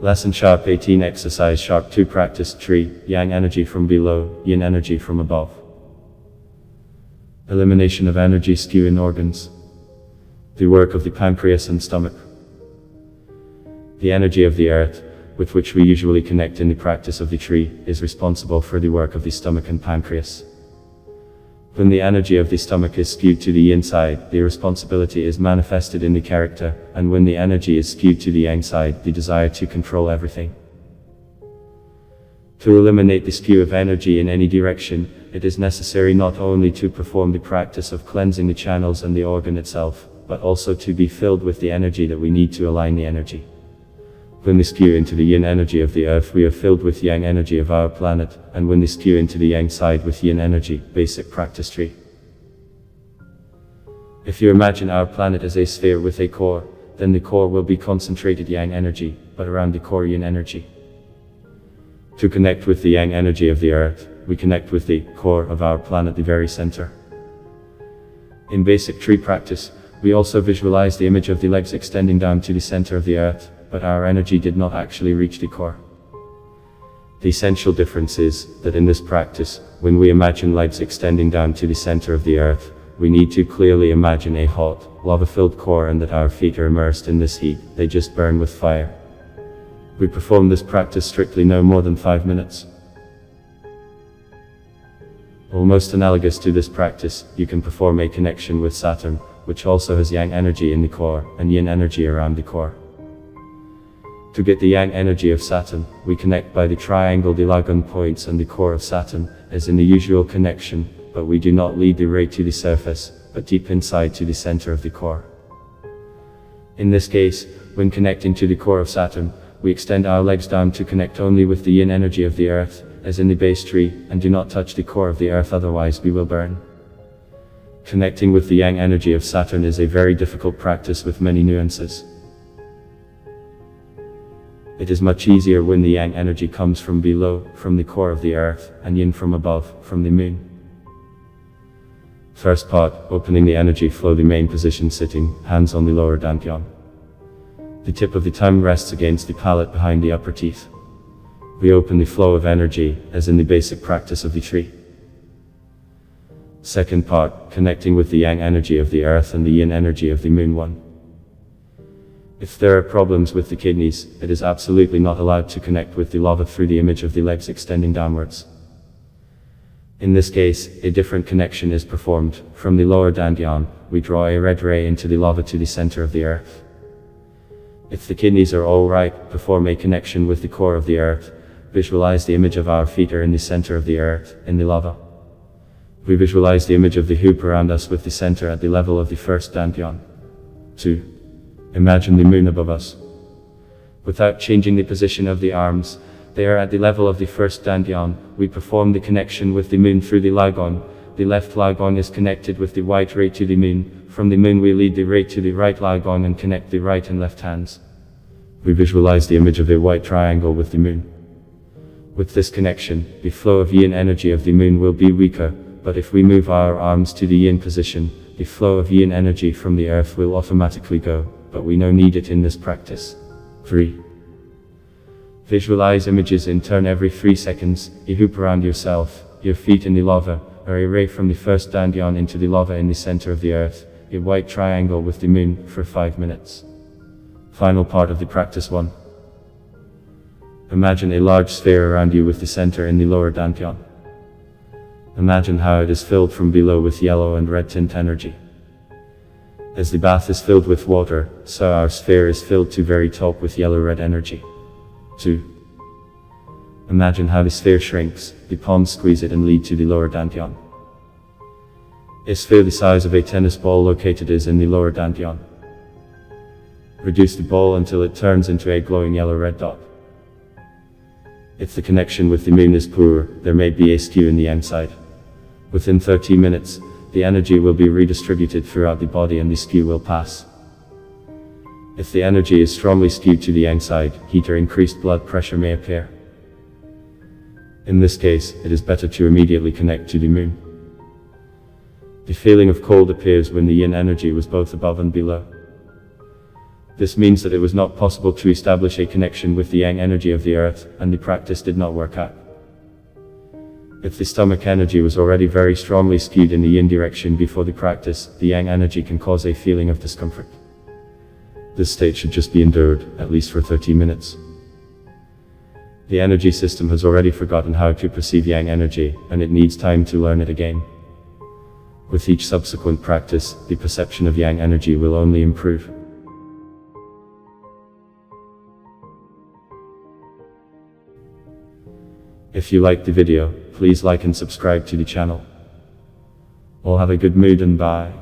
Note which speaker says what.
Speaker 1: Lesson Sharp 18 Exercise Sharp 2 Practice 3 Yang energy from below, Yin energy from above. Elimination of energy skew in organs. The work of the pancreas and stomach. The energy of the earth, with which we usually connect in the practice of the tree, is responsible for the work of the stomach and pancreas. When the energy of the stomach is skewed to the yin side, the irresponsibility is manifested in the character, and when the energy is skewed to the yang side, the desire to control everything. To eliminate the skew of energy in any direction, it is necessary not only to perform the practice of cleansing the channels and the organ itself, but also to be filled with the energy that we need to align the energy. When they skew into the yin energy of the earth, we are filled with yang energy of our planet, and when they skew into the yang side with yin energy, basic practice tree. If you imagine our planet as a sphere with a core, then the core will be concentrated yang energy, but around the core yin energy. To connect with the yang energy of the earth, we connect with the core of our planet, the very center. In basic tree practice, we also visualize the image of the legs extending down to the center of the earth, but our energy did not actually reach the core. The essential difference is that in this practice, when we imagine legs extending down to the center of the earth, we need to clearly imagine a hot, lava-filled core and that our feet are immersed in this heat. They just burn with fire. We perform this practice strictly no more than 5 minutes. Almost analogous to this practice, you can perform a connection with Saturn, which also has yang energy in the core, and yin energy around the core. To get the yang energy of Saturn, we connect by the triangle the Lagon points and the core of Saturn, as in the usual connection, but we do not lead the ray to the surface, but deep inside to the center of the core. In this case, when connecting to the core of Saturn, we extend our legs down to connect only with the yin energy of the earth, as in the base tree, and do not touch the core of the earth, otherwise we will burn. Connecting with the yang energy of Saturn is a very difficult practice with many nuances. It is much easier when the yang energy comes from below, from the core of the earth, and yin from above, from the moon. First part, opening the energy flow. The main position sitting, hands on the lower dantian. The tip of the tongue rests against the palate behind the upper teeth. We open the flow of energy, as in the basic practice of the tree. Second part, connecting with the yang energy of the earth and the yin energy of the moon one. If there are problems with the kidneys, it is absolutely not allowed to connect with the lava through the image of the legs extending downwards. In this case, a different connection is performed. From the lower dantian, we draw a red ray into the lava to the center of the earth. If the kidneys are all right, perform a connection with the core of the earth. Visualize the image of our feet are in the center of the earth, in the lava. We visualize the image of the hoop around us with the center at the level of the first dantian. 2. Imagine the moon above us. Without changing the position of the arms, they are at the level of the first dantian. We perform the connection with the moon through the lagon. The left lagon is connected with the white ray to the moon. From the moon we lead the ray to the right lagon and connect the right and left hands. We visualize the image of a white triangle with the moon. With this connection, the flow of yin energy of the moon will be weaker, but if we move our arms to the yin position, the flow of yin energy from the earth will automatically go, but we no need it in this practice. 3. Visualize images in turn every 3 seconds, a hoop around yourself, your feet in the lava, or a ray from the first dantian into the lava in the center of the earth, a white triangle with the moon, for 5 minutes. Final part of the practice 1. Imagine a large sphere around you with the center in the lower dantian. Imagine how it is filled from below with yellow and red tint energy. As the bath is filled with water, so our sphere is filled to very top with yellow-red energy. 2. Imagine how the sphere shrinks, the palms squeeze it and lead to the lower dantian. A sphere the size of a tennis ball located is in the lower dantian. Reduce the ball until it turns into a glowing yellow-red dot. If the connection with the moon is poor, there may be a skew in the yang side. Within 30 minutes, the energy will be redistributed throughout the body and the skew will pass. If the energy is strongly skewed to the yang side, heat or increased blood pressure may appear. In this case, it is better to immediately connect to the moon. The feeling of cold appears when the yin energy was both above and below. This means that it was not possible to establish a connection with the yang energy of the earth, and the practice did not work out. If the stomach energy was already very strongly skewed in the yin direction before the practice, the yang energy can cause a feeling of discomfort. This state should just be endured, at least for 30 minutes. The energy system has already forgotten how to perceive yang energy, and it needs time to learn it again. With each subsequent practice, the perception of yang energy will only improve. If you liked the video, please like and subscribe to the channel. All have a good mood and bye.